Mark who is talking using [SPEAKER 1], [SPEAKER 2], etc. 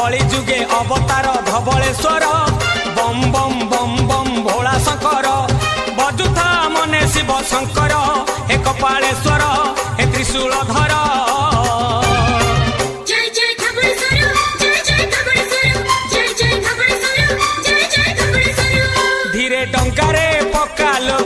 [SPEAKER 1] कली जुगे अवतार धवलेश्वर बम बम बम बम भोला शंकर बजुथा मने शिव शंकर हे कपालेश्वर हे त्रिशूलधर धीरे टंकारे पकालो